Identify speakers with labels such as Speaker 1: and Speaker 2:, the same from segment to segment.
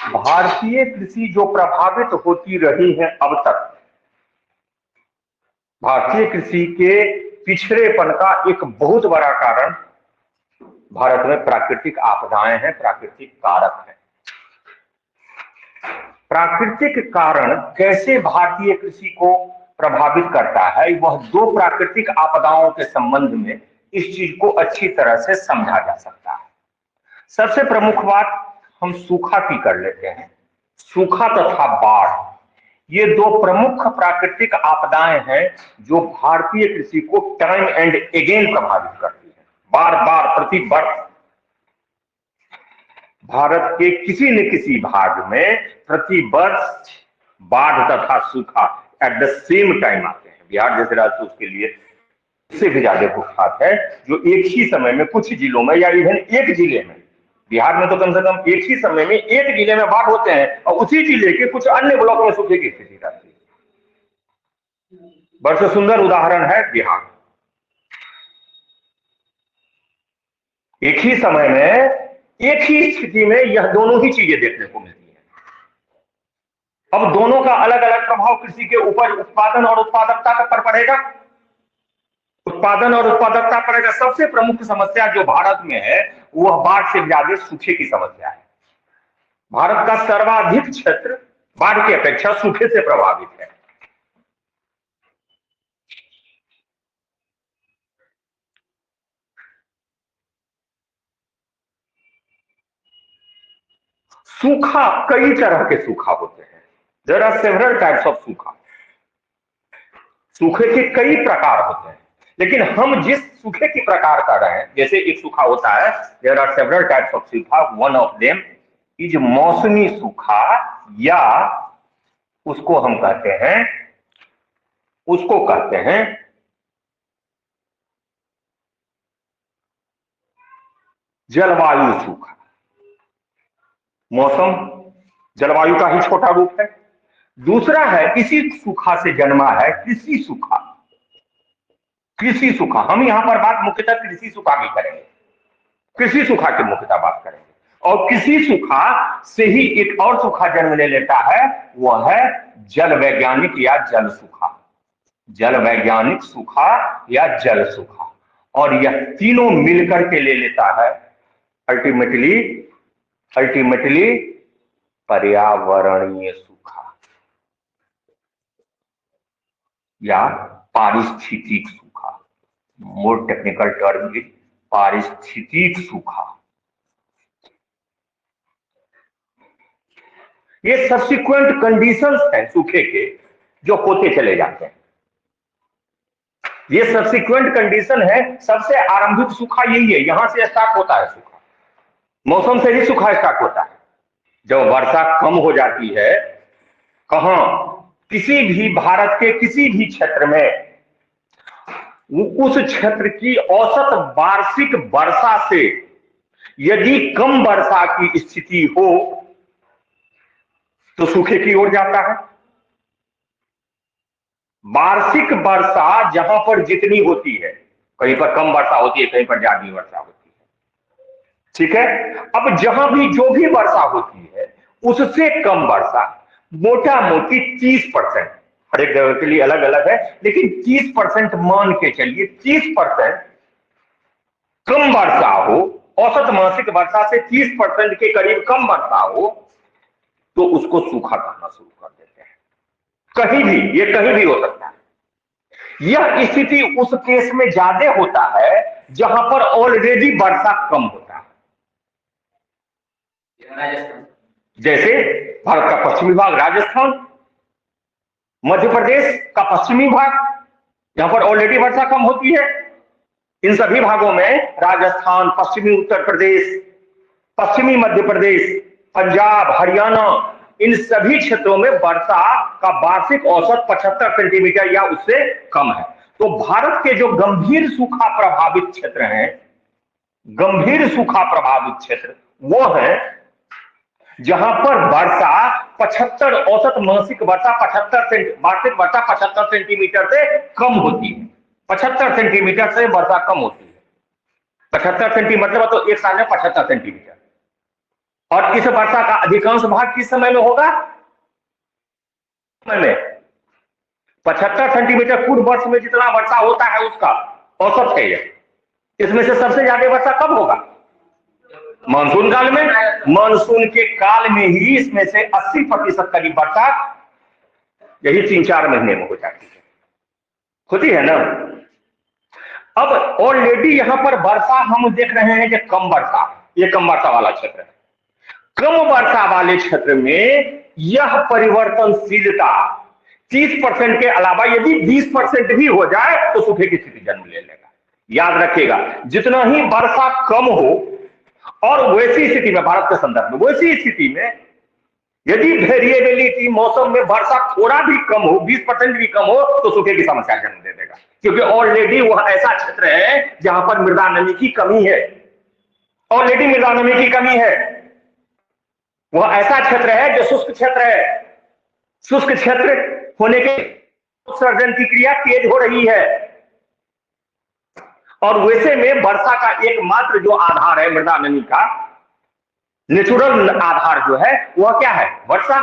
Speaker 1: भारतीय कृषि जो प्रभावित होती रही है अब तक, भारतीय कृषि के पिछड़ेपन का एक बहुत बड़ा कारण भारत में प्राकृतिक आपदाएं हैं, प्राकृतिक कारक हैं। प्राकृतिक कारण कैसे भारतीय कृषि को प्रभावित करता है, वह दो प्राकृतिक आपदाओं के संबंध में इस चीज को अच्छी तरह से समझा जा सकता है। सबसे प्रमुख बात हम सूखा की कर लेते हैं। सूखा तथा बाढ़, ये दो प्रमुख प्राकृतिक आपदाएं हैं जो भारतीय कृषि को टाइम एंड अगेन प्रभावित करती है। बार बार प्रति वर्ष भारत के किसी न किसी भाग में प्रति वर्ष बाढ़ तथा सूखा एट द सेम टाइम आते हैं। बिहार जैसे राज्य उसके लिए इससे भी ज्यादा कुख्यात है, जो एक ही समय में कुछ जिलों में या इवन एक जिले में, बिहार में तो कम से कम एक ही समय में एक जिले में बाढ़ होते हैं और उसी जिले के कुछ अन्य ब्लॉक में सूखे की स्थिति रहती है। बड़ा सुंदर उदाहरण है बिहार। एक ही समय में एक ही स्थिति में यह दोनों ही चीजें देखने को मिलती हैं। अब दोनों का अलग अलग प्रभाव कृषि के ऊपर उत्पादन और उत्पादकता पर पड़ेगा। उत्पादन और उत्पादकता पड़ेगा। सबसे प्रमुख समस्या जो भारत में है वह बाढ़ से ज्यादा सूखे की समस्या है। भारत का सर्वाधिक क्षेत्र बाढ़ की अपेक्षा सूखे से प्रभावित है। सूखा, कई तरह के सूखा होते हैं। There are several types of सूखा। सूखे के कई प्रकार होते हैं, लेकिन हम जिस सूखे की प्रकार कर रहे हैं, जैसे एक सूखा होता है, there are several types of सूखा, वन ऑफ देम इज मौसमी सूखा, या उसको हम कहते हैं, जलवायु सूखा। मौसम जलवायु का ही छोटा रूप है। दूसरा है, इसी सूखा से जन्मा है कृषि सूखा। कृषि सूखा, हम यहां पर बात मुख्यतः कृषि सूखा की करेंगे, कृषि सूखा की मुख्यतः बात करेंगे। और कृषि सूखा से ही एक और सूखा जन्म ले लेता है, वह है जल वैज्ञानिक या जल सूखा। जल वैज्ञानिक सूखा या जल सूखा, और यह तीनों मिलकर के ले लेता है अल्टीमेटली पर्यावरणीय सूखा या पारिस्थितिक सूखा। मोर टेक्निकल टर्म इज पारिस्थितिक सूखा। ये सब्सिक्वेंट कंडीशंस हैं सूखे के जो होते चले जाते हैं। ये सब्सिक्वेंट कंडीशन है। सबसे आरंभिक सूखा यही है, यहां से स्टार्ट होता है सूखा। मौसम से ही सूखा स्टार्ट होता है। जब वर्षा कम हो जाती है, कहां, किसी भी भारत के किसी भी क्षेत्र में, उस क्षेत्र की औसत वार्षिक वर्षा से यदि कम वर्षा की स्थिति हो तो सूखे की ओर जाता है। वार्षिक वर्षा जहां पर जितनी होती है, कहीं पर कम वर्षा होती है, कहीं पर ज्यादा वर्षा होती है, ठीक है। अब जहां भी जो भी वर्षा होती है उससे कम वर्षा, मोटा मोटी 30%, हर एक जगह के लिए अलग अलग है, लेकिन 30% मान के चलिए, 30% कम वर्षा हो, औसत मासिक वर्षा से 30% के करीब कम वर्षा हो, तो उसको सूखा कहना शुरू कर देते हैं। कहीं भी, ये कहीं भी हो सकता है। यह स्थिति उस केस में ज्यादा होता है जहां पर ऑलरेडी वर्षा कम होता है। जैसे भारत का पश्चिमी भाग, राजस्थान, मध्य प्रदेश का पश्चिमी भाग, यहां पर ऑलरेडी वर्षा कम होती है। इन सभी भागों में राजस्थान, पश्चिमी उत्तर प्रदेश, पश्चिमी मध्य प्रदेश, पंजाब, हरियाणा, इन सभी क्षेत्रों में वर्षा का वार्षिक औसत 75 सेंटीमीटर या उससे कम है। तो भारत के जो गंभीर सूखा प्रभावित क्षेत्र हैं, गंभीर सूखा प्रभावित क्षेत्र वो है जहां पर वर्षा 75, औसत मासिक वर्षा 75, वार्षिक वर्षा 75 सेंटीमीटर से कम होती है। 75 सेंटीमीटर से वर्षा कम होती है। 75 सेंटीमीटर मतलब तो एक साल में 75 सेंटीमीटर। और इस वर्षा का अधिकांश भाग किस समय में होगा? समय में 75 सेंटीमीटर पूर्व वर्ष में जितना वर्षा होता है उसका औसत है ये। इसमें से सबसे ज्यादा वर्षा कब होगा? मानसून काल में। मानसून के काल में ही इसमें से 80% करीब वर्षा यही 3-4 महीने में हो जाती है, होती है ना। अब ऑलरेडी यहां पर वर्षा हम देख रहे हैं कि कम वर्षा, ये कम वर्षा वाला क्षेत्र है। कम वर्षा वाले क्षेत्र में यह परिवर्तनशीलता 30% के अलावा यदि 20% भी हो जाए तो सूखे की स्थिति जन्म ले लेगा। याद रखिएगा, जितना ही वर्षा कम हो, और वैसी स्थिति में, भारत के संदर्भ में वैसी स्थिति में यदि वेरिएबिलिटी मौसम में वर्षा थोड़ा भी कम हो, 20% भी कम हो, तो सूखे की समस्या जन्म दे देगा। क्योंकि ऑलरेडी वह ऐसा क्षेत्र है जहां पर मृदा नमी की कमी है, ऑलरेडी मृदा नमी की कमी है। वह ऐसा क्षेत्र है जो शुष्क क्षेत्र है। शुष्क क्षेत्र होने के उत्सर्जन की क्रिया तेज हो रही है, और वैसे में वर्षा का एकमात्र जो आधार है मृदा नमी का, नेचुरल आधार जो है वह क्या है? वर्षा।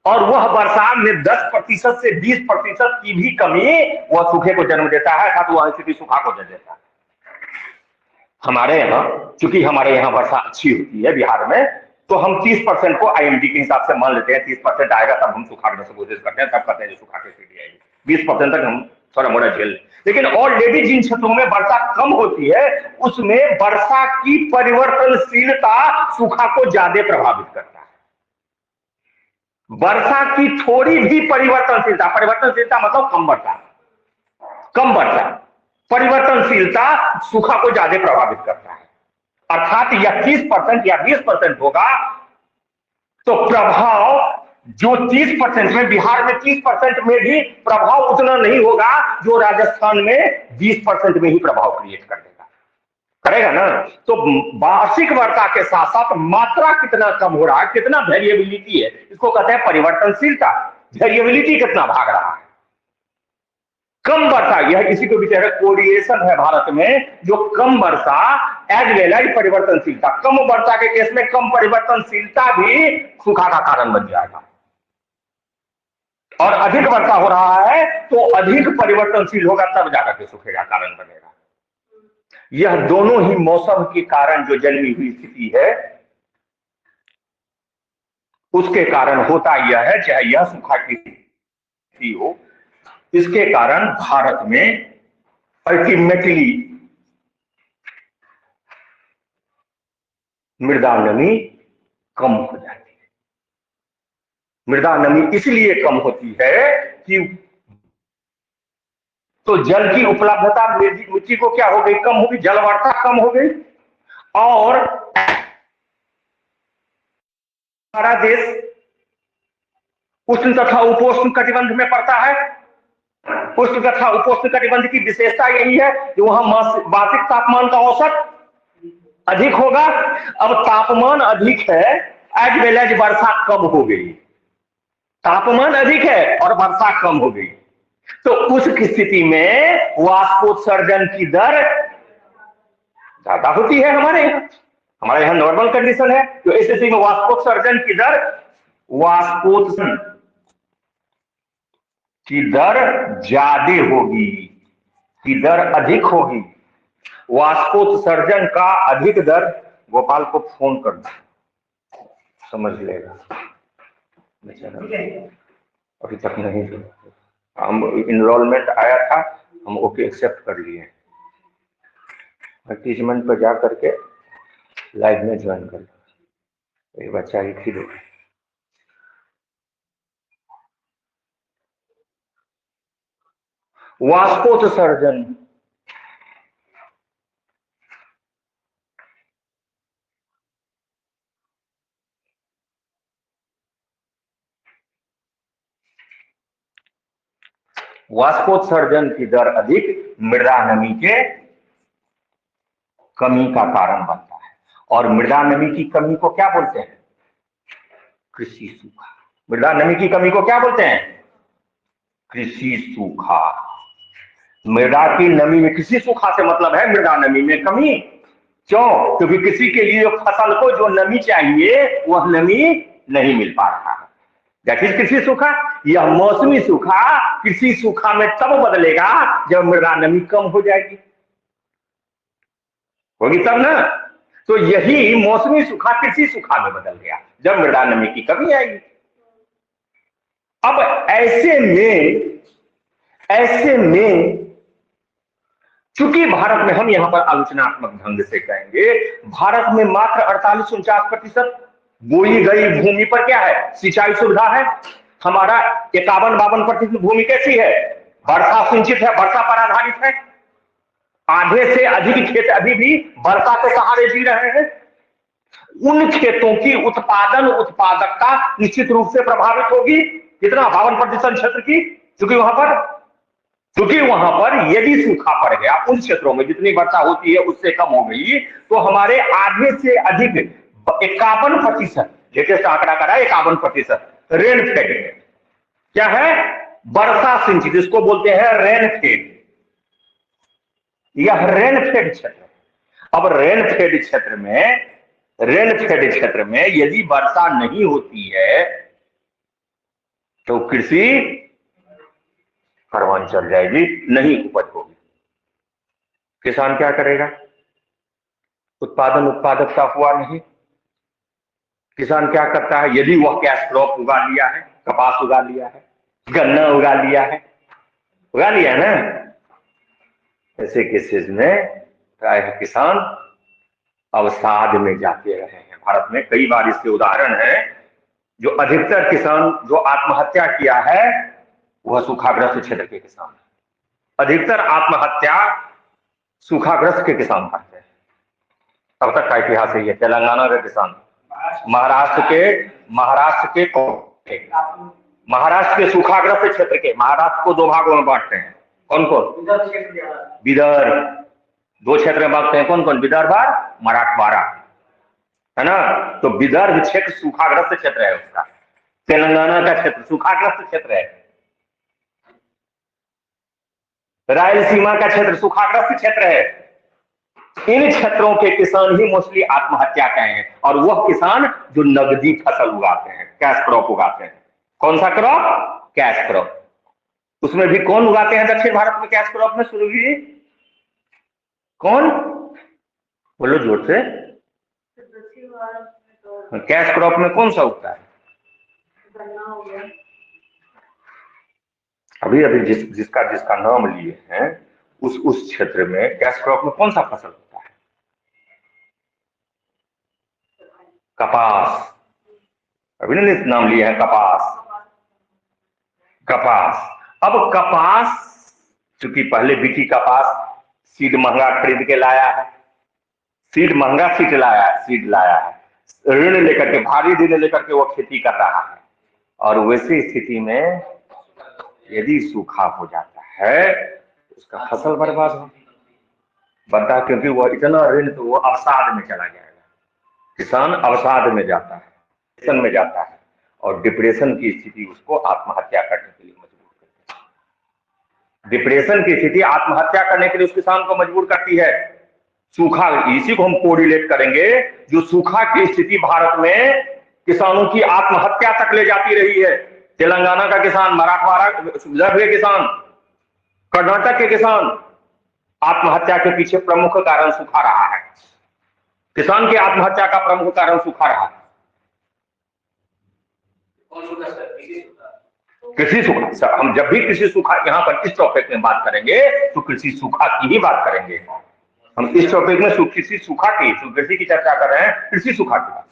Speaker 1: और वह वर्षा में 10% से 20% की भी कमी वह सूखे को जन्म देता है, अर्थात वह स्थिति सूखा को जन्म देता है। हमारे यहाँ, चूंकि हमारे यहाँ वर्षा अच्छी होती है बिहार में, तो हम 30% को IMD के हिसाब से मान लेते हैं। 30% आएगा तब हम सुखाड़ने से कोशिश करते हैं, तब कहते हैं जो सूखा की स्थिति आएगी। 20% तक हम थोड़ा मोड़ा झेल। लेकिन ऑलरेडी जिन क्षेत्रों में वर्षा कम होती है उसमें वर्षा की परिवर्तनशीलता सूखा को ज्यादा प्रभावित करता है। वर्षा की थोड़ी भी परिवर्तनशीलता, परिवर्तनशीलता मतलब कम वर्षा, कम वर्षा, परिवर्तनशीलता सूखा को ज्यादा प्रभावित करता है। अर्थात यह 30% या 20% होगा तो प्रभाव जो 30% में, बिहार में 30% में भी प्रभाव उतना नहीं होगा जो राजस्थान में 20% में ही प्रभाव क्रिएट कर देगा, करेगा ना। तो वार्षिक वर्षा के साथ साथ मात्रा कितना कम हो रहा है, कितना वेरिएबिलिटी है, इसको कहते हैं परिवर्तनशीलता। वेरिएबिलिटी कितना भाग रहा है, कम वर्षा, यह इसी को भी कोरिलेशन है भारत में। जो कम वर्षा एज वेल एज परिवर्तनशीलता, कम वर्षा के केस में कम परिवर्तनशीलता भी सूखा का कारण बन जाएगा, और अधिक वर्षा हो रहा है तो अधिक परिवर्तनशील होगा, तब जाकर के सूखे का कारण बनेगा। यह दोनों ही मौसम के कारण जो जन्मी हुई स्थिति है उसके कारण होता यह है, चाहे यह सूखा की स्थिति हो, इसके कारण भारत में अल्टीमेटली मृदा नमी कम हो जाती है। मृदा नमी इसलिए कम होती है कि तो जल की उपलब्धता मिट्टी को क्या हो गई? कम हो गई, जल वर्षा कम हो गई। और हमारा देश उष्ण तथा उपोष्ण कटिबंध में पड़ता है। उष्ण तथा उपोष्ण कटिबंध की विशेषता यही है कि वहां वार्षिक तापमान का औसत अधिक होगा। अब तापमान अधिक है, एज वेल एज वर्षा कम हो गई। तापमान अधिक है और वर्षा कम हो गई, तो उस स्थिति में वाष्पोत्सर्जन की दर ज्यादा होती है। हमारे यहाँ नॉर्मल कंडीशन है, तो इस स्थिति में वाष्पोत्सर्जन की दर, वाष्पोत्सर्जन की दर ज्यादा होगी, की दर अधिक होगी। वाष्पोत्सर्जन का अधिक दर, गोपाल को फोन कर दो, समझ लेगा। अभी तक नहीं, हम इनरोलमेंट आया था, हम ओके एक्सेप्ट कर लिए, एडवर्टीजमेंट पर जा करके लाइव में ज्वाइन कर लो। ये बच्चा ही थी दो। वाष्पोत्सर्जन वाष्पोत्सर्जन की दर अधिक मृदा नमी के कमी का कारण बनता है। और मृदा नमी की कमी को क्या बोलते हैं? कृषि सूखा। मृदा नमी की कमी को क्या बोलते हैं? कृषि सूखा। मृदा की नमी में, कृषि सूखा से मतलब है मृदा नमी में कमी। क्यों? क्योंकि किसी के लिए फसल को जो नमी चाहिए वह नमी नहीं मिल पा रहा है। दैट इज कृषि सूखा। यह मौसमी सूखा कृषि सूखा में तब बदलेगा जब मृदा नमी कम हो जाएगी, होगी तब ना। तो यही मौसमी सूखा कृषि सूखा में बदल गया जब मृदा नमी की कमी आएगी। अब ऐसे में चूंकि भारत में, हम यहां पर आलोचनात्मक ढंग से कहेंगे, भारत में मात्र 48-49% बोई गई भूमि पर क्या है? सिंचाई सुविधा है। हमारा 51-52% भूमि कैसी है? वर्षा सिंचित है, वर्षा पर आधारित है। आधे से अधिक खेत अभी भी वर्षा के सहारे जी रहे हैं। उन खेतों की उत्पादकता निश्चित रूप से प्रभावित होगी। कितना? 52% क्षेत्र की। क्योंकि वहां पर यदि सूखा पड़ गया, उन क्षेत्रों में जितनी वर्षा होती है उससे कम हो गई, तो हमारे आधे से अधिक 51%, लेटेस्ट आंकड़ा करा 51% रेनफेड, क्या है? वर्षा सिंचित, जिसको बोलते हैं रेनफेड। यह रेनफेड क्षेत्र। अब रेनफेड क्षेत्र में यदि वर्षा नहीं होती है तो कृषि करवान चल जाएगी, नहीं उपज होगी। किसान क्या करेगा? उत्पादकता हुआ नहीं। किसान क्या करता है? यदि वह कैश क्रॉप उगा लिया है, कपास उगा लिया है, गन्ना उगा लिया ना, ऐसे केसेस में प्रायः किसान अवसाद में जाते रहे हैं। भारत में कई बार इसके उदाहरण हैं। जो अधिकतर किसान जो आत्महत्या किया है वह सूखाग्रस्त क्षेत्र के किसान है। अधिकतर आत्महत्या सूखाग्रस्त के किसान करते हैं। अब तक का इतिहास है ये। तेलंगाना के किसान, महाराष्ट्र के सूखाग्रस्त क्षेत्र के, महाराष्ट्र को 2 भागों में बांटते हैं। कौन कौन? विदर्भ 2 क्षेत्र में बांटते हैं। कौन कौन? विदर्भ और मराठवाड़ा, है ना। तो विदर्भ क्षेत्र सूखाग्रस्त क्षेत्र है उसका। तेलंगाना का क्षेत्र सूखाग्रस्त क्षेत्र है। रायलसीमा का क्षेत्र सूखाग्रस्त क्षेत्र है। इन क्षेत्रों के किसान ही मोस्टली आत्महत्या के हैं, और वह किसान जो नगदी फसल उगाते हैं, कैश क्रॉप उगाते हैं। कौन सा क्रॉप? Cash crop. उसमें भी कौन उगाते हैं दक्षिण भारत में कैश क्रॉप में? शुरू ही कौन? बोलो जोर से। कैश क्रॉप में कौन सा उगता है? अभी जिसका नाम लिए हैं उस क्षेत्र में कैश क्रॉप में कौन सा फसल होता है? कपास। अभी ने नाम लिया है कपास। अब कपास, चूंकि पहले बीटी कपास सीड महंगा खरीद के लाया है, सीड लाया है, ऋण लेकर के, भारी ऋण लेकर के वो खेती कर रहा है। और वैसी स्थिति में यदि सूखा हो जाता है उसका फसल बर्बाद हो बनता है, क्योंकि वो इतना ऋण, तो वो अवसाद में चला जाएगा। किसान अवसाद में जाता है, डिप्रेशन में जाता है, और डिप्रेशन की स्थिति उसको आत्महत्या करने के लिए मजबूर करती है। डिप्रेशन की स्थिति आत्महत्या करने के लिए उस किसान को मजबूर करती है। सूखा, इसी को हम कोरिलेट करेंगे। जो सूखा की स्थिति भारत में किसानों की आत्महत्या तक ले जाती रही है। तेलंगाना का किसान, मराठवाड़ा, विदर्भ के किसान, कर्नाटक के किसान, आत्महत्या के पीछे प्रमुख कारण सूखा रहा है। किसान की आत्महत्या का प्रमुख कारण सूखा रहा है। कृषि सूखा। सर, हम जब भी कृषि सूखा यहाँ पर इस टॉपिक में बात करेंगे तो कृषि सूखा की ही बात करेंगे। हम इस टॉपिक में कृषि सूखा की, कृषि की चर्चा कर रहे हैं, कृषि सूखा की बात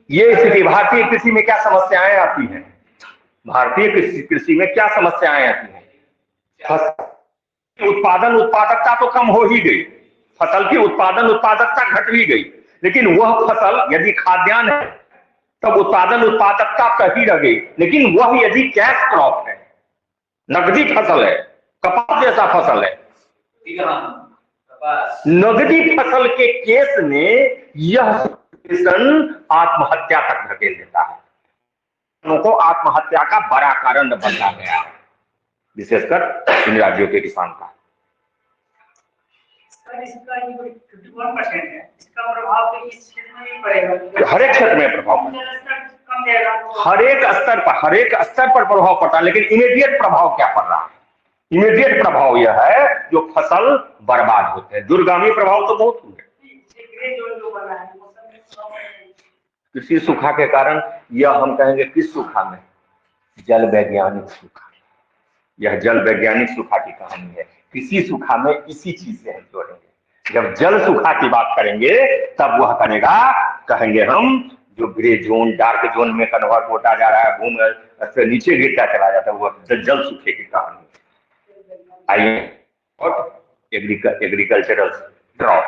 Speaker 1: ये स्थिति भारतीय कृषि में क्या समस्याएं आती हैं? भारतीय कृषि में क्या समस्याएं आती हैं? फसल उत्पादकता तो कम हो ही गई, फसल की उत्पादकता घट ही गई, लेकिन वह फसल यदि खाद्यान्न है तब उत्पादकता कहीं रह गई। लेकिन वह यदि कैश क्रॉप है, नकदी फसल है, कपास जैसा फसल है, नगदी फसल के केस में यह आत्महत्या तक धकेल देता है। को आत्महत्या का बड़ा कारण बनता गया है। विशेषकर इन राज्यों के किसान का।
Speaker 2: इसका 51% है, इसका प्रभाव तो इस क्षेत्र में नहीं पड़ेगा,
Speaker 1: हर एक क्षेत्र में प्रभाव पड़ता है, हर एक स्तर पर प्रभाव पड़ता है, लेकिन इमीडिएट प्रभाव क्या पड़ रहा है? इमीडिएट प्रभाव यह है जो फसल बर्बाद होते हैं, दूरगामी प्रभाव तो बहुत हुए। कृषि सूखा के कारण यह हम कहेंगे किस सूखा में? जल वैज्ञानिक सूखा। यह जल वैज्ञानिक सूखा की कहानी है। कृषि सूखा में इसी चीज से हम जोड़ेंगे। जब जल सूखा की बात करेंगे तब वह करेगा, कहेंगे हम जो ग्रे जोन, डार्क जोन में कन्वर्ट होता जा रहा है, भूमि से नीचे गिरता चला जाता है, वह जल सूखे की कहानी। आइए और एग्रीकल्चरल ड्रॉट,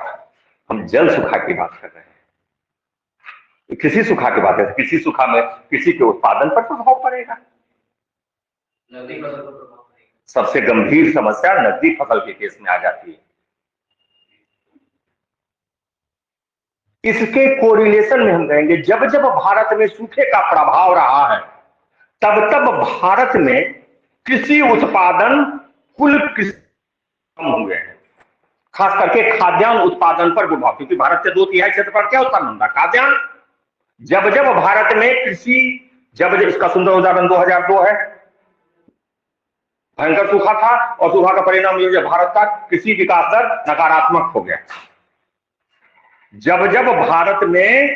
Speaker 1: हम जल सूखा की बात कर रहे हैं, कृषि सूखा की बात है। कृषि सूखा में कृषि के उत्पादन पर प्रभाव पड़ेगा,
Speaker 2: नकदी फसल पर प्रभाव पड़ेगा।
Speaker 1: सबसे गंभीर समस्या नकदी फसल के केस में आ जाती है। इसके कोरिलेशन में हम कहेंगे जब जब भारत में सूखे का प्रभाव रहा है तब तब भारत में कृषि उत्पादन कुल कृषि कम हुए हैं, खास करके खाद्यान्न उत्पादन पर प्रभाव, क्योंकि भारत के 2/3 क्षेत्र पर क्या उत्पन्न होता है? खाद्यान्न। जब जब भारत में कृषि, जब इसका सुंदर उदाहरण 2002 है, भयंकर सूखा था और सूखा का परिणाम यह भारत का कृषि विकास दर नकारात्मक हो गया। जब जब भारत में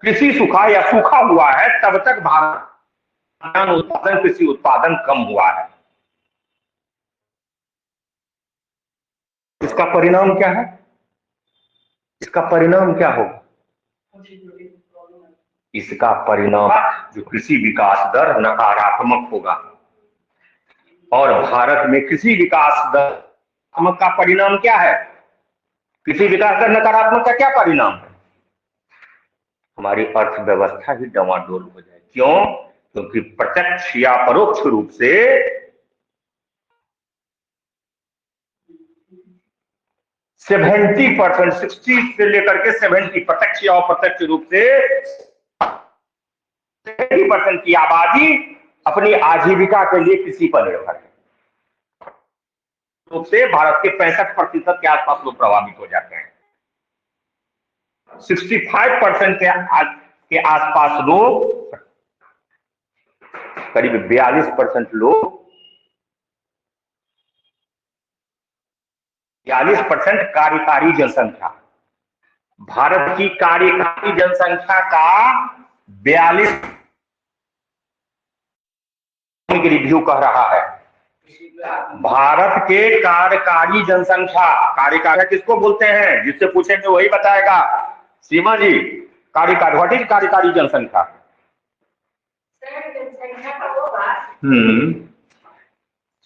Speaker 1: कृषि सूखा या सूखा हुआ है तब तक भारत उत्पादन, कृषि उत्पादन कम हुआ है। इसका परिणाम क्या है? इसका परिणाम क्या होगा? इसका परिणाम जो कृषि विकास दर नकारात्मक होगा, और भारत में कृषि विकास दर का परिणाम क्या है? कृषि विकास दर नकारात्मक का क्या परिणाम है? हमारी अर्थव्यवस्था ही डवाडोल हो जाए। क्यों? क्योंकि प्रत्यक्ष या परोक्ष रूप से 70%, 60 से लेकर के 70 प्रत्यक्ष या अप्रत्यक्ष रूप से 70% की आबादी अपनी आजीविका के लिए कृषि पर निर्भर है। रूप से भारत के 65% के आसपास लोग प्रभावित हो जाते हैं। 65% के आसपास लोग, करीब 42% लोग, 42% कार्यकारी जनसंख्या, भारत की कार्यकारी जनसंख्या का 42 की रिव्यू कह रहा है। भारत के कार्यकारी जनसंख्या, कार्यकारी किसको बोलते हैं? जिससे पूछेंगे वही बताएगा। सीमा जी, कार्यकारी, व्हाट इज कार्यकारी जनसंख्या?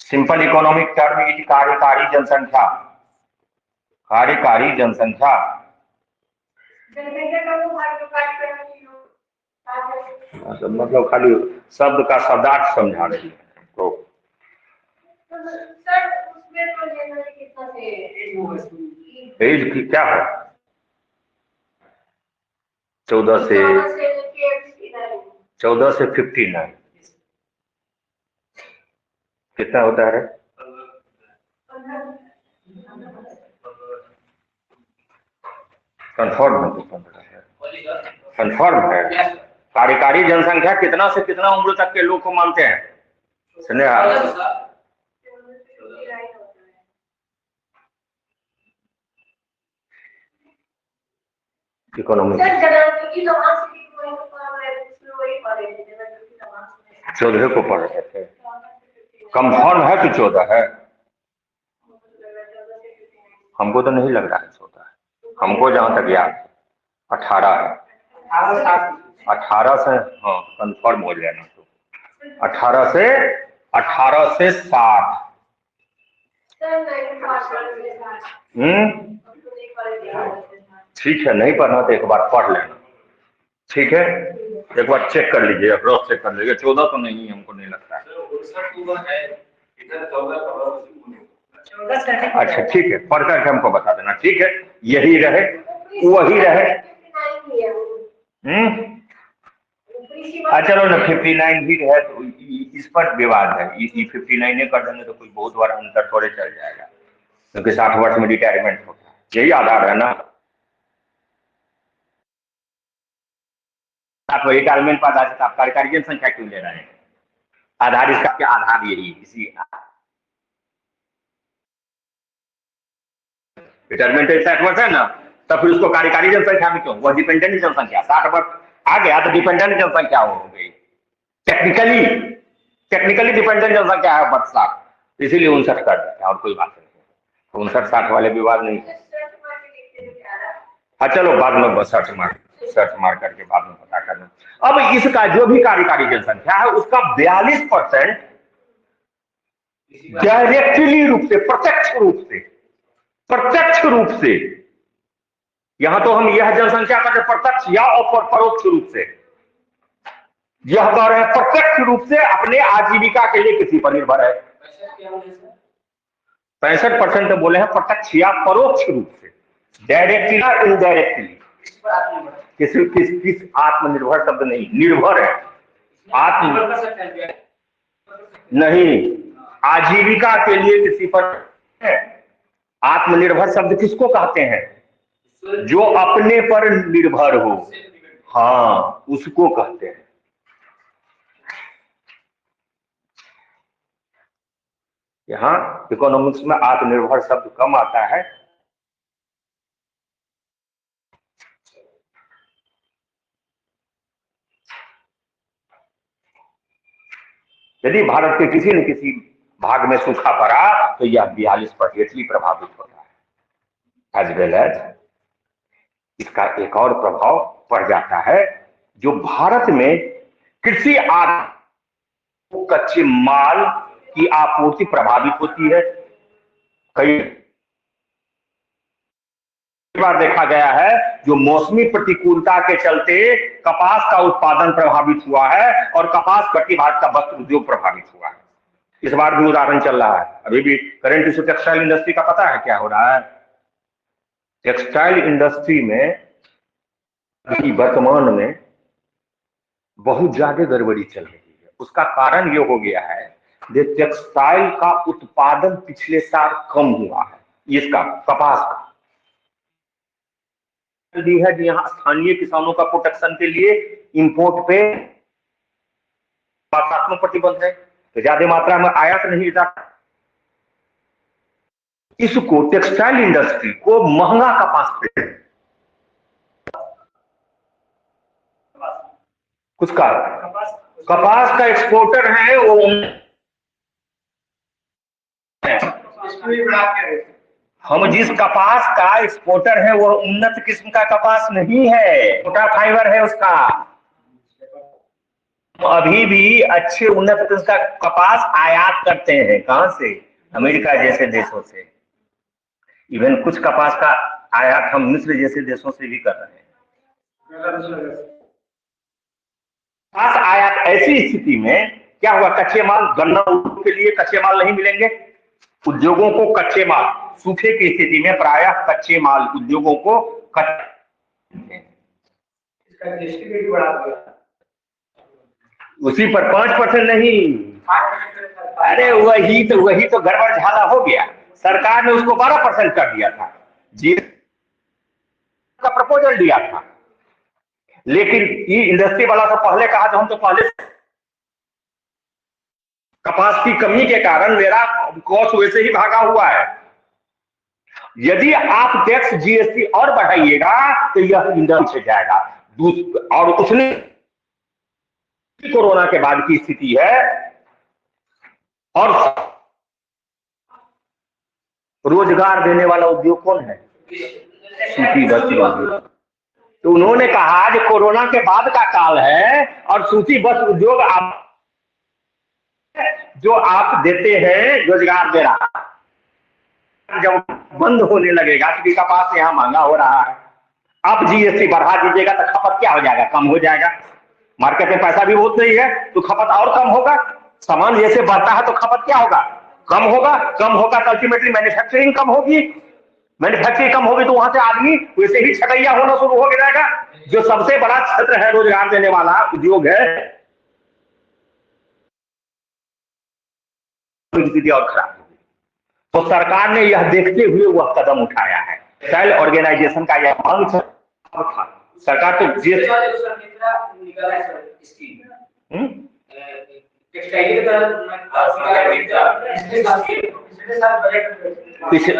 Speaker 1: सिंपल इकोनॉमिक टर्म इज कार्यकारी जनसंख्या। कार्यकारी जनसंख्या मतलब खाली शब्द का शब्दार्थ समझा रही है तो एज की क्या है? 14 से 59 कितना होता है? कंफर्म है? तो 15 है, कंफर्म है। कार्यकारी जनसंख्या कितना से कितना उम्र तक के लोग को मानते हैं? इकोनॉमिक 14 को पढ़ रहे थे। कंफर्म है कि 14 है? हमको तो नहीं लग रहा है 14 है। हमको जहां तक याद 18 है। 18 से हाँ कंफर्म हो जाना। तो 18 से 60। ठीक है, नहीं पढ़ना तो एक बार पढ़ लेना। ठीक है, एक बार चेक कर लीजिए, क्रॉस चेक कर लीजिए। 14 तो नहीं, हमको नहीं लगता है। अच्छा ठीक है, पढ़ करके हमको बता देना। ठीक है, यही रहे वही रहे। चलो ना 59 भी है तो इस पर विवाद है। 59 कर देंगे तो कोई बहुत बड़ा अंतर थोड़े चल जाएगा, क्योंकि 60 वर्ष में रिटायरमेंट होता है, यही आधार है ना। आप रिटायरमेंट पर आधारित आप कार्यकारी जनसंख्या क्यों ले रहे हैं? आधार इसका क्या आधार यही इसी रिटायरमेंट 60 वर्ष है ना, तब फिर उसको कार्यकारी जनसंख्या में क्यों? वह डिपेंडेंट जनसंख्या 60 वर्ष आ गया तो डिपेंडेंट जनसंख्या हो गई। टेक्निकली डिपेंडेंट जनसंख्या है वर्ष 60, इसीलिए 59 कर देते हैं, और कोई बात नहीं। 59-60 वाले विवाद नहीं है। चलो बाद में सर्च मार करके बाद में पता कर लो। अब इसका जो भी कार्यकारी जनसंख्या है उसका 42% डायरेक्टली रूप से, प्रत्यक्ष रूप से, यहां तो हम यह जनसंख्या का प्रत्यक्ष या परोक्ष रूप से, यह कह रहे हैं प्रत्यक्ष रूप से अपने आजीविका के लिए किसी पर निर्भर है। 65% बोले हैं प्रत्यक्ष या परोक्ष रूप से, डायरेक्टली या इनडायरेक्टली। किस आत्मनिर्भर शब्द नहीं, निर्भर है, आत्म नहीं, आजीविका के लिए किसी पर है। आत्मनिर्भर शब्द किसको कहते हैं? जो अपने पर निर्भर हो, हाँ, उसको कहते हैं। यहां इकोनॉमिक्स में आत्मनिर्भर शब्द कम आता है। यदि भारत के किसी न किसी भाग में सूखा पड़ा तो यह 42% प्रभावित होता है। एज वेल एज इसका एक और प्रभाव पड़ जाता है, जो भारत में कृषि कच्चे माल की आपूर्ति प्रभावित होती है। कई बार देखा गया है जो मौसमी प्रतिकूलता के चलते कपास का उत्पादन प्रभावित हुआ है और कपास कटी भारत का वस्त्र उद्योग प्रभावित हुआ है। इस बार भी उदाहरण चल रहा है, अभी भी करंट इशू टेक्सटाइल इंडस्ट्री का पता है क्या हो रहा है? टेक्सटाइल इंडस्ट्री में वर्तमान में बहुत ज्यादा गड़बड़ी चल रही है। उसका कारण ये हो गया है कि टेक्सटाइल का उत्पादन पिछले साल कम हुआ है, इसका कपास का दी है कि यहाँ स्थानीय किसानों का प्रोटेक्शन के लिए इंपोर्ट पे मात्रात्मक प्रतिबंध है, तो ज्यादा मात्रा में आयात नहीं जाता। इसको टेक्सटाइल इंडस्ट्री को महंगा कपास पे उसका कपास का एक्सपोर्टर है वो हम जिस कपास का एक्सपोर्टर है वो उन्नत किस्म का कपास नहीं है, छोटा फाइबर है उसका। अभी भी अच्छे उन्नत किस्म का कपास आयात करते हैं। कहां से? अमेरिका जैसे देशों से। इवन कुछ कपास का आयात हम मिस्र जैसे देशों से भी कर रहे हैं। कपास आयात ऐसी स्थिति में क्या हुआ? कच्चे माल, गन्ना के लिए कच्चे माल नहीं मिलेंगे उद्योगों को। कच्चे माल सूखे की स्थिति में प्रायः कच्चे माल उद्योगों को उसी पर 5% नहीं, अरे वही तो गड़बड़ झाला हो गया। सरकार ने उसको 12% कर दिया था, जी का प्रपोजल दिया था, लेकिन ये इंडस्ट्री वाला तो पहले कहा था हम तो पहले कपास की कमी के कारण मेरा कॉस्ट वैसे ही भागा हुआ है। यदि आप टैक्स जीएसटी और बढ़ाइएगा तो यह इंडस्ट्री जाएगा। और उसने कोरोना के बाद की स्थिति है और रोजगार देने वाला उद्योग कौन है? सूती वस्त्र उद्योग। तो उन्होंने कहा कि कोरोना के बाद का काल है और सूती वस्त्र उद्योग आप जो आप देते हैं रोजगार दे रहा, जब बंद होने लगेगा क्योंकि कपास यहाँ महंगा हो रहा है, आप जीएसटी बढ़ा दीजिएगा तो खपत क्या हो जाएगा? कम हो जाएगा। मार्केट में पैसा भी बहुत नहीं है तो खपत और कम होगा। सामान जैसे बढ़ता है तो खपत क्या होगा? कम होगा। कम होगा तो अल्टीमेटली मैन्युफैक्चरिंग कम होगी। मैन्युफैक्चरिंग कम होगी तो वहां से आदमी वैसे ही छटैया होना शुरू हो जाएगा। जो सबसे बड़ा क्षेत्र है रोजगार देने वाला उद्योग है स्थिति और खराब होगी। तो सरकार ने यह देखते हुए वह कदम उठाया है। सेल ऑर्गेनाइजेशन का यह मांग था। सरकार तो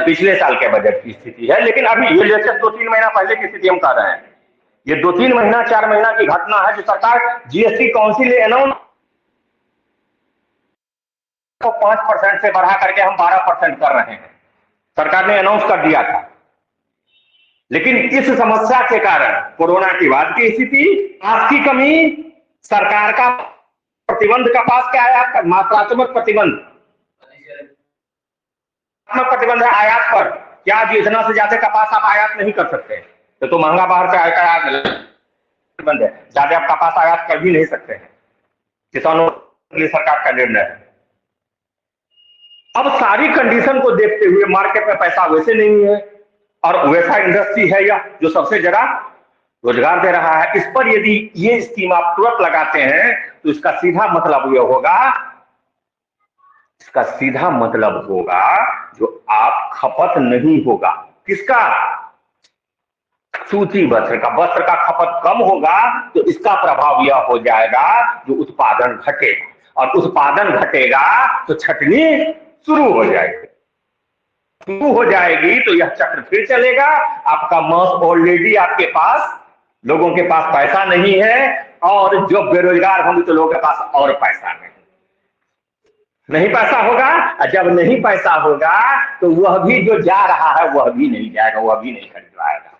Speaker 1: पिछले साल के बजट की स्थिति है, लेकिन अभी ये लेटेस्ट 2-3 महीना पहले की स्थिति हम कह रहे हैं। ये 2-3 महीना 4 महीना की घटना है जो सरकार जीएसटी काउंसिल ने अनाउंस तो 5% से बढ़ा करके हम 12% कर रहे हैं। सरकार ने अनाउंस कर दिया था, लेकिन इस समस्या के कारण कोरोना के बाद की स्थिति, पास की कमी, सरकार का प्रतिबंध का पास क्या आया, मात्रात्मक प्रतिबंध है आयात पर। क्या इतना से ज्यादा कपास आप आयात नहीं कर सकते, तो महंगा बाहर से आकर आयात प्रतिबंध है, ज्यादा आप कपास आयात कर भी नहीं सकते हैं। किसानों के लिए सरकार का निर्णय है। अब सारी कंडीशन को देखते हुए मार्केट में पैसा वैसे नहीं है और वैसा इंडस्ट्री है यह जो सबसे ज्यादा रोजगार दे रहा है। इस पर यदि ये स्कीम आप तुरंत लगाते हैं तो इसका सीधा मतलब यह होगा, इसका सीधा मतलब होगा जो आप खपत नहीं होगा। किसका? सूती वस्त्र का खपत कम होगा तो इसका प्रभाव यह हो जाएगा जो उत्पादन घटेगा, और उत्पादन घटेगा तो छटनी शुरू हो जाएगी तो यह चक्र फिर चलेगा। आपका मास ऑलरेडी आपके पास, लोगों के पास पैसा नहीं है, और जो बेरोजगार होंगे तो लोगों के पास और पैसा नहीं पैसा होगा। और जब नहीं पैसा होगा तो वह भी जो जा रहा है वह भी नहीं जाएगा, वह भी नहीं खरीद पाएगा।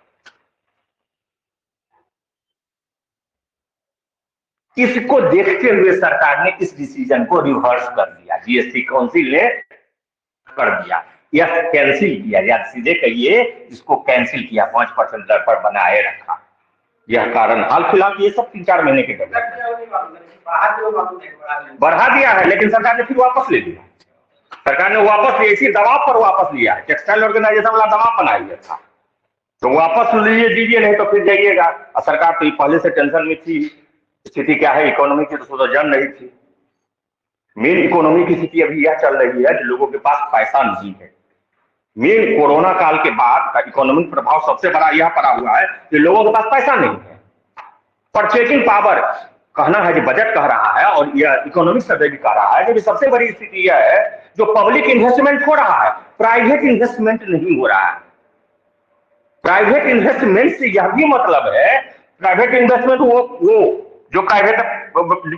Speaker 1: इसको देखते हुए सरकार ने इस डिसीजन को रिवर्स कर दिया, जीएसटी काउंसिल ने कर दिया, यह कैंसिल किया, या सीधे कहिए इसको कैंसिल किया, 5% दर पर बनाए रखा। यह कारण हाल फिलहाल ये सब 3-4 महीने के बढ़ा दिया है, लेकिन सरकार ने फिर वापस ले लिया। सरकार ने वापस इसी दबाव पर वापस लिया है। टेक्सटाइल ऑर्गेनाइजेशन वाला दबाव बना लिया था, तो वापस लीजिए दीजिए, नहीं तो फिर जाइएगा। और सरकार तो पहले से टेंशन में थी। स्थिति क्या है इकोनॉमी की तो जान नहीं थी। मेन इकोनॉमी की स्थिति अभी यह चल रही है कि लोगों के पास पैसा नहीं है। मेन कोरोना काल के बाद का इकोनॉमिक प्रभाव सबसे बड़ा यह पड़ा हुआ है कि लोगों के पास पैसा नहीं है। परचेजिंग पावर कहना है कि बजट कह रहा है, और यह इकोनॉमिक सर्वे भी कह रहा है कि सबसे बड़ी स्थिति यह है जो पब्लिक इन्वेस्टमेंट हो रहा है, प्राइवेट इन्वेस्टमेंट नहीं हो रहा है। प्राइवेट इन्वेस्टमेंट से यह भी मतलब है, प्राइवेट इन्वेस्टमेंट वो जो प्राइवेट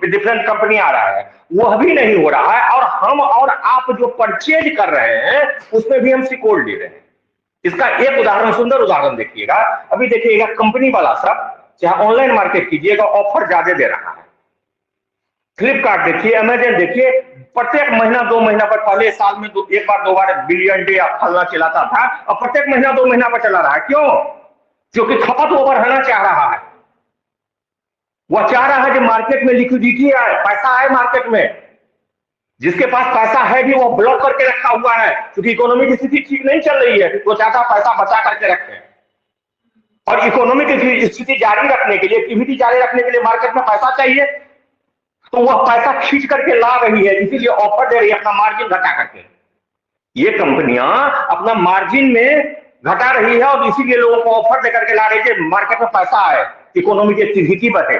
Speaker 1: डिफरेंट कंपनी आ रहा है वह भी नहीं हो रहा है, और हम और आप जो परचेज कर रहे हैं उसमें भी हम सिकोड़ ले रहे हैं। इसका एक उदाहरण, सुंदर उदाहरण देखिएगा। अभी देखिएगा कंपनी वाला सब चाहे ऑनलाइन मार्केट कीजिएगा, ऑफर ज्यादा दे रहा है। फ्लिपकार्ट देखिए, अमेजन देखिए, प्रत्येक महीना 2 महीना पर, पहले साल में एक बार 2 बार बिलियन डे फलना चलाता था, और प्रत्येक महीना 2 महीना पर चला रहा है। क्यों? क्योंकि खपत वो बढ़ाना चाह रहा है। वह चाह रहा है कि मार्केट में लिक्विडिटी है, पैसा है मार्केट में। जिसके पास पैसा है भी वो ब्लॉक करके रखा हुआ है, क्योंकि इकोनॉमी की स्थिति ठीक नहीं चल रही है, वो चाहता पैसा बचा करके रखे। और इकोनॉमी की स्थिति जारी रखने के लिए, एक्टिविटी जारी रखने के लिए मार्केट में पैसा चाहिए, तो वह पैसा खींच करके ला रही है, इसीलिए ऑफर दे रही है अपना मार्जिन घटा करके। ये कंपनियां अपना मार्जिन में घटा रही है और इसीलिए लोगों को ऑफर देकर के ला रही है, मार्केट में पैसा है, इकोनॉमी की एक्टिविटी बढ़े।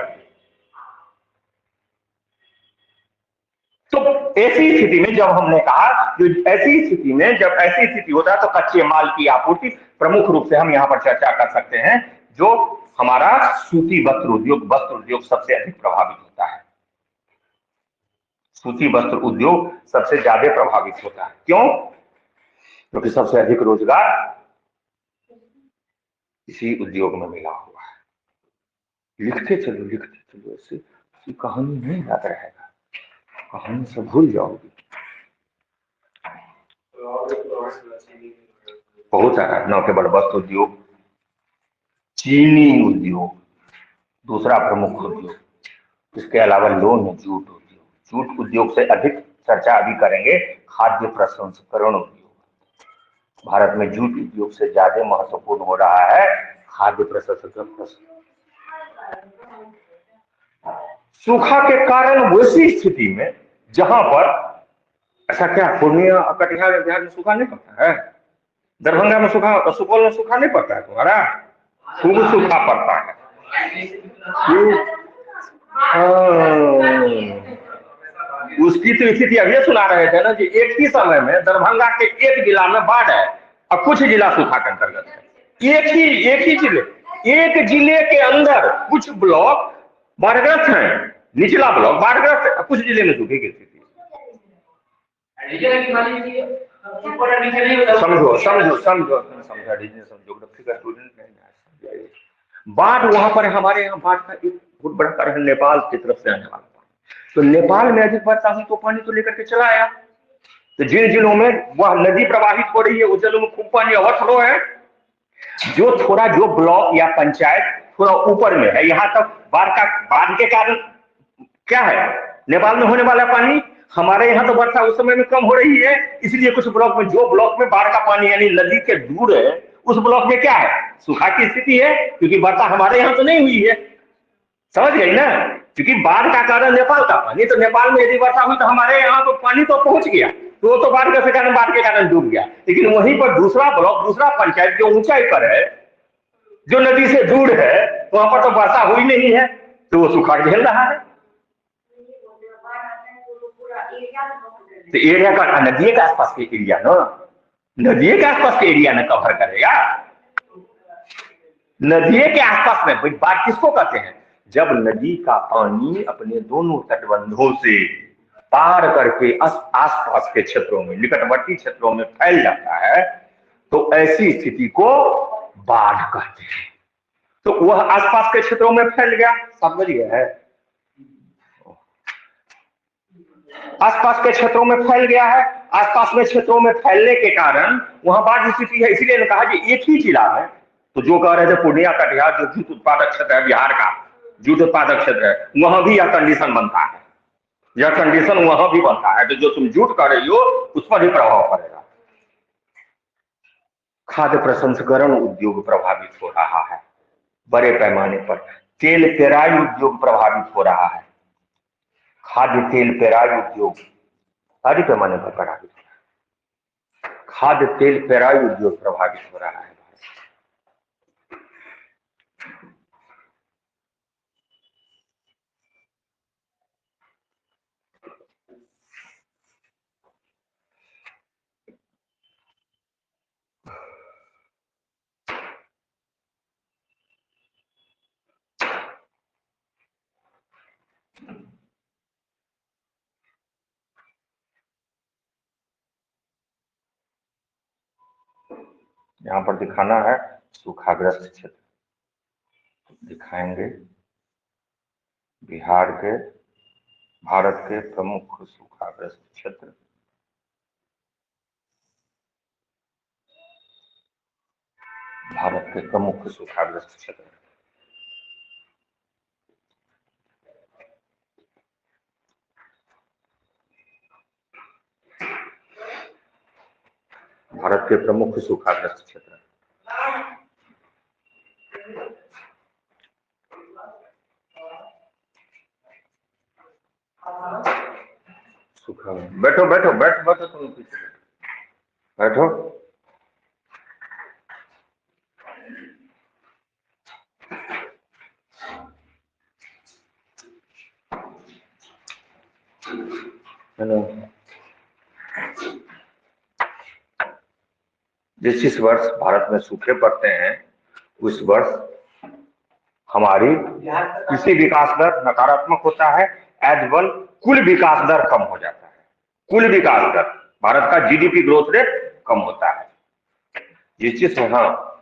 Speaker 1: तो ऐसी स्थिति में जब हमने कहा, ऐसी स्थिति में जब ऐसी स्थिति होता है तो कच्चे माल की आपूर्ति प्रमुख रूप से हम यहां पर चर्चा कर सकते हैं, जो हमारा सूती वस्त्र उद्योग सबसे अधिक प्रभावित होता है। सूती वस्त्र उद्योग सबसे ज्यादा प्रभावित होता है। क्यों? क्योंकि सबसे अधिक रोजगार इसी उद्योग में मिला हुआ है। लिखते चलो, ऐसी कहानी नहीं याद रहेगा, कहानी से भूल जाओगे। बहुत सारा नौ के बड़ वस्त्र उद्योग, चीनी उद्योग दूसरा प्रमुख उद्योग, इसके अलावा लोन है जूट उद्योग। जूट उद्योग से अधिक चर्चा अभी करेंगे खाद्य प्रसंस्करण उद्योग। भारत में जूट उद्योग से ज्यादा महत्वपूर्ण हो रहा है खाद्य प्रसंस्करण। सूखा के कारण वैसी स्थिति में जहां पर ऐसा क्या पूर्णिया और कटिहार बिहार में सूखा नहीं पड़ता है? दरभंगा में सूखा, सुपौल में सूखा नहीं पड़ता है तुम्हारा? खूब सूखा पड़ता है। उसकी तो स्थिति अभी सुना रहे थे ना कि एक ही समय में दरभंगा के एक जिला में बाढ़ है और कुछ जिला सूखा के अंतर्गत है। एक ही जिले, एक जिले के अंदर कुछ ब्लॉक बाढ़ग्रस्त हैं, निचला ब्लॉक बाढ़ग्रस्त है, कुछ जिले में सूखे की स्थिति। समझो समझो समझो समझा दीजिए, ज्योग्राफी का स्टूडेंट नहीं। बाढ़ वहां पर हमारे यहाँ बाढ़ का एक बहुत बड़ा कारण नेपाल की तरफ से आने वाला पानी। तो नेपाल में अधिक वर्षा हुई तो पानी तो लेकर के चला आया। तो जिन जिलों में वह नदी प्रवाहित हो रही है उस जिलों में खूब पानी ओवरफ्लो है। जो ब्लॉक या पंचायत थोड़ा ऊपर में है, यहाँ तक बाढ़ के कारण क्या है, नेपाल में होने वाला पानी हमारे यहाँ तो वर्षा उस समय में कम हो रही है, इसलिए कुछ ब्लॉक में, जो ब्लॉक में बाढ़ का पानी यानी नदी के दूर है, उस ब्लॉक में क्या है, सूखा की स्थिति है, क्योंकि वर्षा हमारे यहाँ तो नहीं हुई है। समझ गई ना? क्योंकि बाढ़ का कारण नेपाल का पानी, तो नेपाल में यदि वर्षा हुई तो हमारे यहाँ तो पानी तो पहुंच गया, तो वो तो बाढ़ के कारण डूब गया। लेकिन वहीं पर दूसरा ब्लॉक, दूसरा पंचायत जो ऊंचाई पर है, जो नदी से दूर है, वहां पर तो वर्षा हुई नहीं है, तो वो सूखा झेल रहा है। तो एरिया का, नदी के आसपास के एरिया ना, नदी के आसपास के एरिया ने कवर करेगा। नदी के आसपास में बाढ़ किसको कहते हैं? जब नदी का पानी अपने दोनों तटबंधों से पार करके आसपास के क्षेत्रों में, निकटवर्ती क्षेत्रों में फैल जाता है, तो ऐसी स्थिति को बाढ़ कहते हैं। तो वह आसपास के क्षेत्रों में फैल गया, समझ गया है? आसपास के क्षेत्रों में फैल गया है, आसपास में क्षेत्रों में फैलने के कारण वहां बाढ़ स्थिति है। इसीलिए ने कहा कि एक ही जिला है, तो जो कह रहे थे पूर्णिया कटिहार जो जूट उत्पादक क्षेत्र है, बिहार का जूट उत्पादक क्षेत्र है, वहां भी यह कंडीशन बनता है, यह कंडीशन वहां भी बनता है। तो जो तुम जूट कर रही हो उस पर भी प्रभाव पड़ेगा। खाद्य प्रसंस्करण उद्योग प्रभावित हो रहा है बड़े पैमाने पर, तेल पेराई उद्योग प्रभावित हो रहा है, खाद्य तेल पेराई उद्योग बड़े पैमाने पर प्रभावित हो रहा है, खाद्य तेल पेराई उद्योग प्रभावित हो रहा है। यहाँ पर दिखाना है सूखाग्रस्त क्षेत्र, दिखाएंगे बिहार के, भारत के प्रमुख सूखाग्रस्त क्षेत्र। भारत के प्रमुख सूखाग्रस्त क्षेत्र, भारत के प्रमुख सूखाग्रस्त क्षेत्र। सूखा, बैठो बैठो बैठो बैठो, तुम पीछे बैठो। हेलो, जिस वर्ष भारत में सूखे पड़ते हैं उस वर्ष हमारी कृषि विकास दर नकारात्मक होता है, एज वन कुल विकास दर कम हो जाता है। कुल विकास दर, भारत का जीडीपी ग्रोथ रेट कम होता है। जिस चीज में, हाँ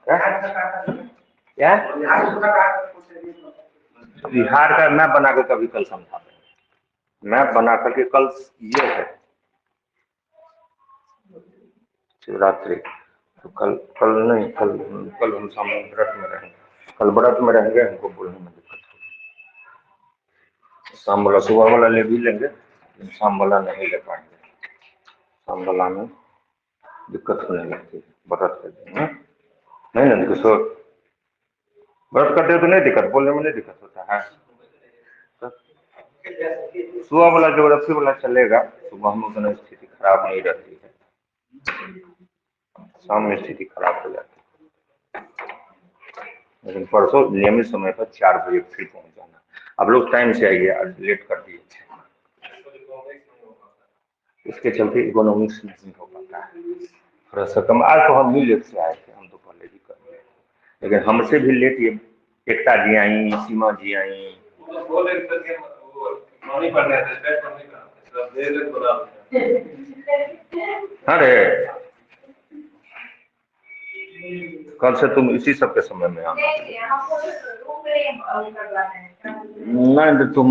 Speaker 1: क्या बिहार का मैप बना के कभी कल समझा, मैप बना करके कल, ये है शिवरात्रि, तो कल नहीं, कल हम सामने व्रत में रहेंगे, कल व्रत में रहेंगे, हमको बोलने में दिक्कत होगी। शाम वाला सुबह वाला ले भी लेंगे, शाम वाला नहीं ले पाएंगे, शाम वाला में दिक्कत होने लगती है व्रत करते हैं। नहीं ना किशोर, व्रत करते तो नहीं दिक्कत, बोलने में नहीं दिक्कत होता है। सुबह वाला ज्योग्राफी वाला चलेगा, सुबह में उतना स्थिति खराब नहीं रहती है, शाम में स्थिति खराब हो जाती है। लेकिन परसों नियमित समय पर 4 बजे फिर पहुंच जाना। आप लोग टाइम से आइए, आज लेट कर दिए थे, इसके चलते इकोनॉमिक्स नहीं हो पाता है, थोड़ा सा कम। आज तो हम भी लेट से आए थे, हम तो पहले ही कर दिए, लेकिन हमसे भी लेट ये एकता जी आई, सीमा जी आई। अरे कल से तुम इसी सब के समय में आना। नहीं तो तुम